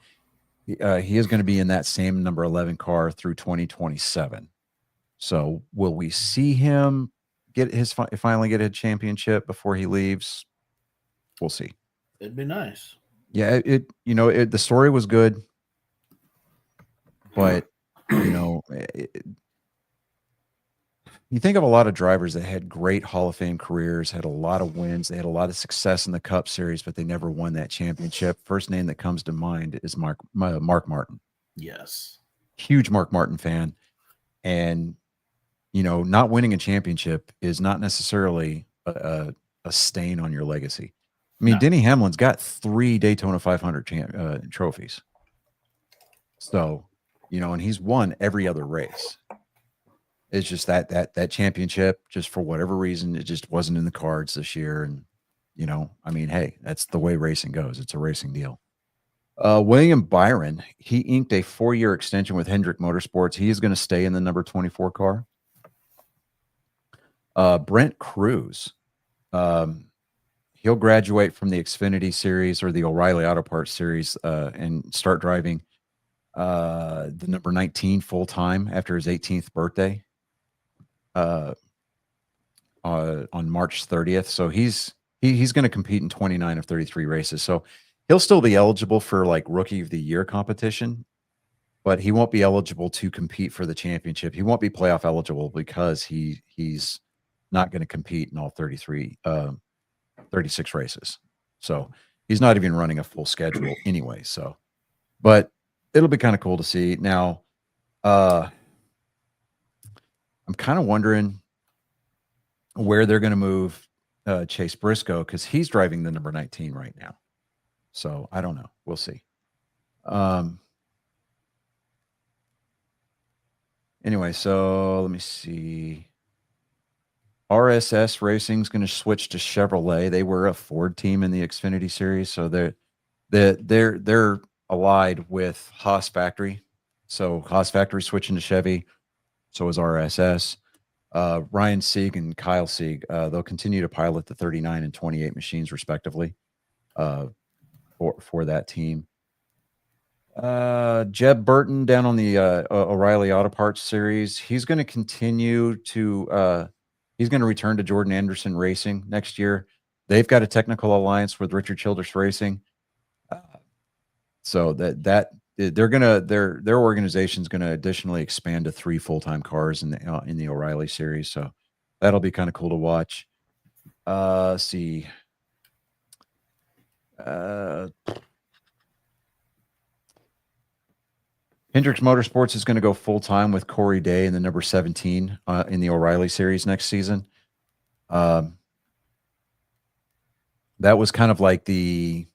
He is going to be in that same number 11 car through 2027. So will we see him finally get a championship before he leaves? We'll see. It'd be nice. Yeah, the story was good, but you think of a lot of drivers that had great Hall of Fame careers, had a lot of wins, they had a lot of success in the Cup Series, but they never won that championship. First name that comes to mind is Mark Martin. Yes. Huge Mark Martin fan. And, not winning a championship is not necessarily a stain on your legacy. I mean, No. Denny Hamlin's got 3 Daytona 500 trophies. So, and he's won every other race. It's just that championship, just for whatever reason, it just wasn't in the cards this year. And, hey, that's the way racing goes. It's a racing deal. William Byron, he inked a 4-year extension with Hendrick Motorsports. He is going to stay in the number 24 car. Brent Cruz, he'll graduate from the Xfinity Series or the O'Reilly Auto Parts Series and start driving the number 19 full-time after his 18th birthday on March 30th. So he's going to compete in 29 of 33 races. So he'll still be eligible for like Rookie of the Year competition, but he won't be eligible to compete for the championship. He won't be playoff eligible because he's not going to compete in all 36 races. So he's not even running a full schedule anyway. So, but it'll be kind of cool to see. Now, I'm kind of wondering where they're going to move Chase Briscoe, because he's driving the number 19 right now. So I don't know. We'll see. Anyway, so let me see. RSS Racing is going to switch to Chevrolet. They were a Ford team in the Xfinity Series, so they're allied with Haas Factory. So Haas Factory switching to Chevy. So is RSS. Ryan Sieg and Kyle Sieg, they'll continue to pilot the 39 and 28 machines respectively for that team. Jeb Burton down on the O'Reilly Auto Parts Series. He's going to continue to he's going to return to Jordan Anderson Racing next year. They've got a technical alliance with Richard Childress Racing. So their organization's going to additionally expand to 3 full-time cars in the O'Reilly Series. So that'll be kind of cool to watch. Let's see. Hendricks Motorsports is going to go full-time with Corey Day in the number 17 in the O'Reilly Series next season. That was kind of like the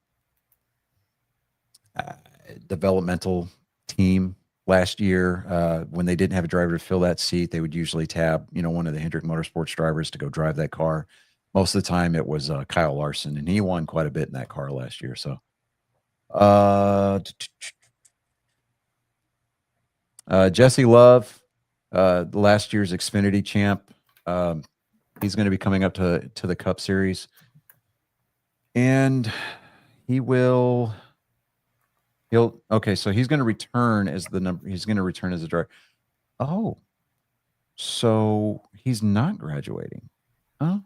developmental team last year. When they didn't have a driver to fill that seat, they would usually tab, one of the Hendrick Motorsports drivers to go drive that car. Most of the time it was Kyle Larson, and he won quite a bit in that car last year. So, Jesse Love, last year's Xfinity champ. He's going to be coming up to the Cup Series, and so he's going to return as he's going to return as a driver. Oh, so he's not graduating. Oh,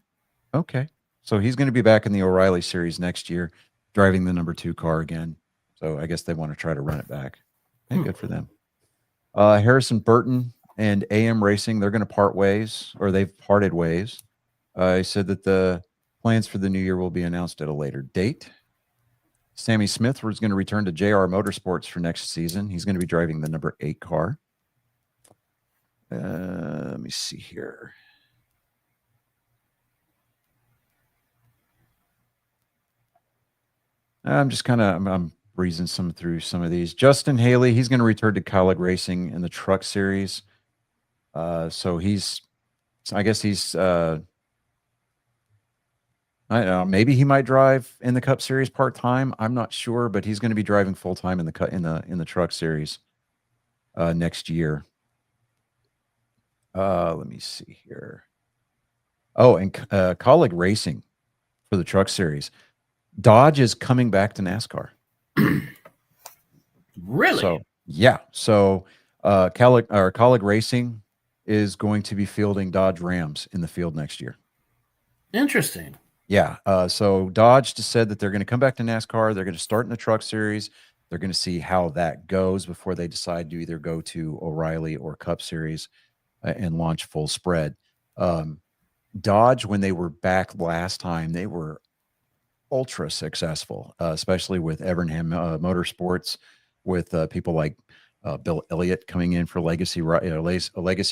okay. So he's going to be back in the O'Reilly Series next year, driving the number 2 car again. So I guess they want to try to run it back. Hey, good for them. Harrison Burton and AM Racing, they're going to part ways, or they've parted ways. He said that the plans for the new year will be announced at a later date. Sammy Smith was going to return to JR Motorsports for next season. He's going to be driving the number 8 car. Let me see here. I'm breezing through some of these. Justin Haley, he's going to return to Kaulig Racing in the Truck Series. So I guess he's I don't know, maybe he might drive in the Cup Series part-time. I'm not sure, but he's going to be driving full-time in the Truck Series next year. Let me see here. Oh, and Colleague Racing for the Truck Series. Dodge is coming back to NASCAR. Really? So yeah. So Colleague Racing is going to be fielding Dodge Rams in the field next year. Interesting. Yeah. So Dodge just said that they're going to come back to NASCAR. They're going to start in the Truck Series. They're going to see how that goes before they decide to either go to O'Reilly or Cup Series and launch full spread. Dodge, when they were back last time, they were ultra successful, especially with Evernham Motorsports, with people like Bill Elliott coming in for legacy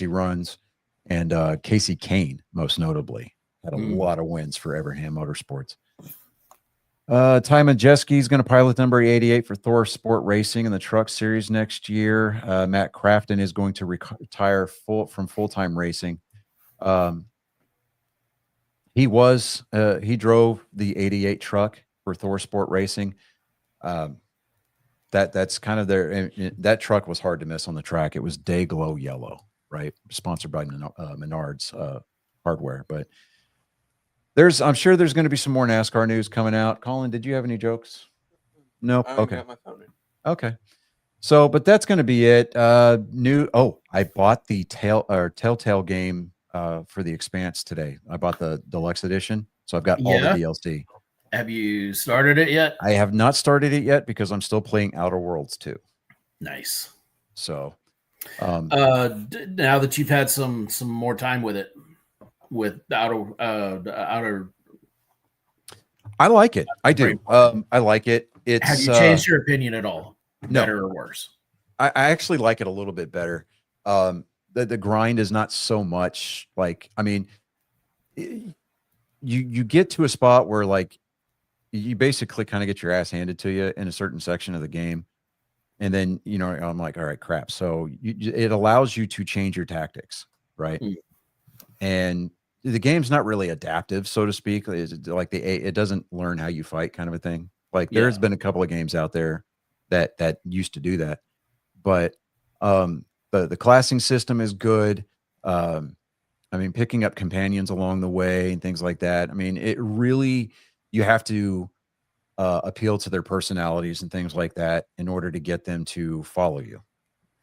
runs, and Casey Kane, most notably, had a lot of wins for Evernham Motorsports. Ty Majeski is going to pilot number 88 for Thor Sport Racing in the Truck Series next year. Matt Crafton is going to retire from full-time racing. He drove the 88 truck for Thor Sport Racing. That's kind of that truck was hard to miss on the track. It was day glow yellow, right? Sponsored by Menards hardware. But I'm sure there's going to be some more NASCAR news coming out. Colin, did you have any jokes? No. I Okay. got my phone in. Okay. So, but that's going to be it. I bought the Telltale game for the Expanse today. I bought the deluxe edition, so I've got all the DLC. Have you started it yet? I have not started it yet because I'm still playing Outer Worlds 2. Nice. So, now that you've had some more time with it, with outer, I like it. I do. I like it. It's. Have you changed your opinion at all? No. Better or worse? I actually like it a little bit better. The grind is not so much like, I mean, you get to a spot where like you basically kind of get your ass handed to you in a certain section of the game. And then, I'm like, all right, crap. So it allows you to change your tactics. Right. And the game's not really adaptive, so to speak. Like it doesn't learn how you fight kind of a thing. Like there's been a couple of games out there that used to do that, but the classing system is good. I mean, picking up companions along the way and things like that. I mean, it really, you have to appeal to their personalities and things like that in order to get them to follow you,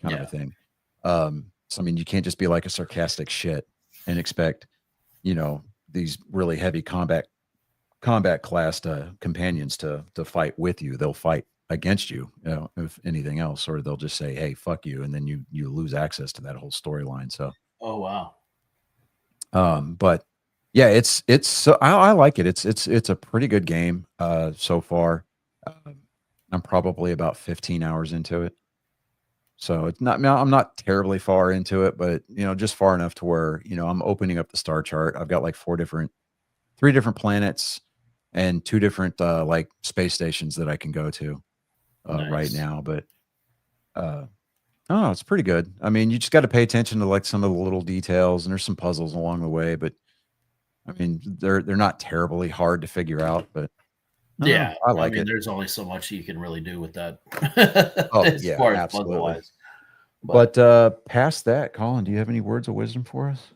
kind of a thing. So I mean, you can't just be like a sarcastic shit and expect, these really heavy combat classed companions to fight with you. They'll fight against you, if anything else, or they'll just say, hey, fuck you, and then you lose access to that whole storyline. So oh wow. But yeah, it's so I like it. It's a pretty good game so far. I'm probably about 15 hours into it, so I'm not terribly far into it, but just far enough to where I'm opening up the star chart. I've got like 3 different planets and 2 different like space stations that I can go to right now. But it's pretty good. I mean, you just got to pay attention to like some of the little details, and there's some puzzles along the way. But I mean, they're not terribly hard to figure out. But I like it. There's only so much you can really do with that. Absolutely. But past that, Colin, do you have any words of wisdom for us?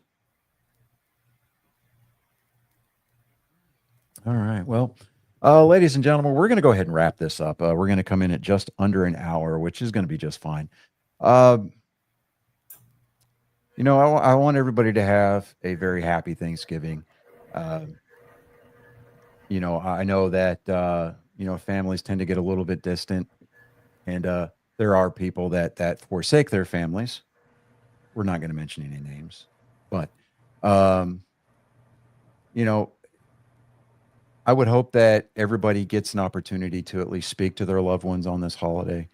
All right. Well, ladies and gentlemen, we're going to go ahead and wrap this up. We're going to come in at just under an hour, which is going to be just fine. I want everybody to have a very happy Thanksgiving. I know that, families tend to get a little bit distant, and there are people that forsake their families. We're not going to mention any names, but, I would hope that everybody gets an opportunity to at least speak to their loved ones on this holiday.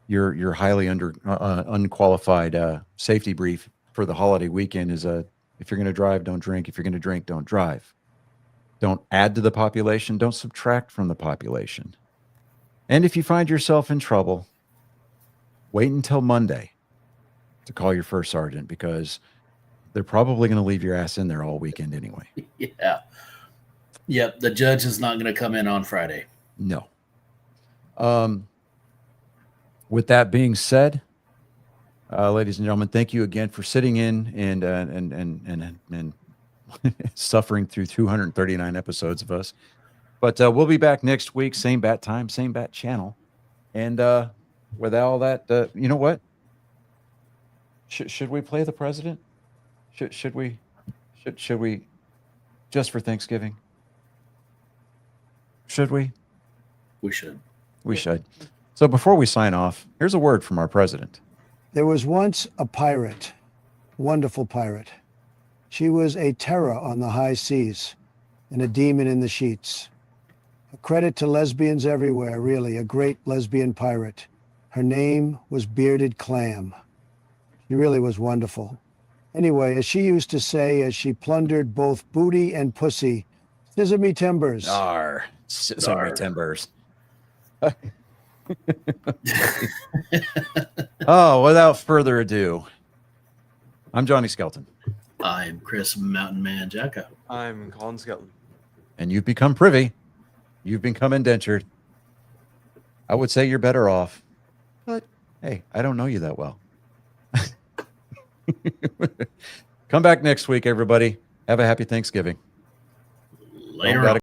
Your highly unqualified safety brief for the holiday weekend is if you're going to drive, don't drink. If you're going to drink, don't drive. Don't add to the population. Don't subtract from the population. And if you find yourself in trouble, wait until Monday to call your first sergeant, because they're probably going to leave your ass in there all weekend anyway. Yeah. Yep. The judge is not going to come in on Friday. No. With that being said, Ladies and gentlemen, thank you again for sitting in and suffering through 239 episodes of us. But we'll be back next week, same bat time, same bat channel. And with all that, you know what? Should we play the president? Should we just for Thanksgiving? Should we? We should. We should. So before we sign off, here's a word from our president. There was once a pirate, wonderful pirate. She was a terror on the high seas and a demon in the sheets. A credit to lesbians everywhere, really, a great lesbian pirate. Her name was Bearded Clam. She really was wonderful. Anyway, as she used to say, as she plundered both booty and pussy, scissor me timbers. Arr, scissor me timbers. Oh, without further ado, I'm Johnny Skelton. I'm Chris Mountain Man Jacko. I'm Colin Skelton. And you've become privy. You've become indentured. I would say you're better off. But hey, I don't know you that well. Come back next week, everybody. Have a happy Thanksgiving. Later Don't on.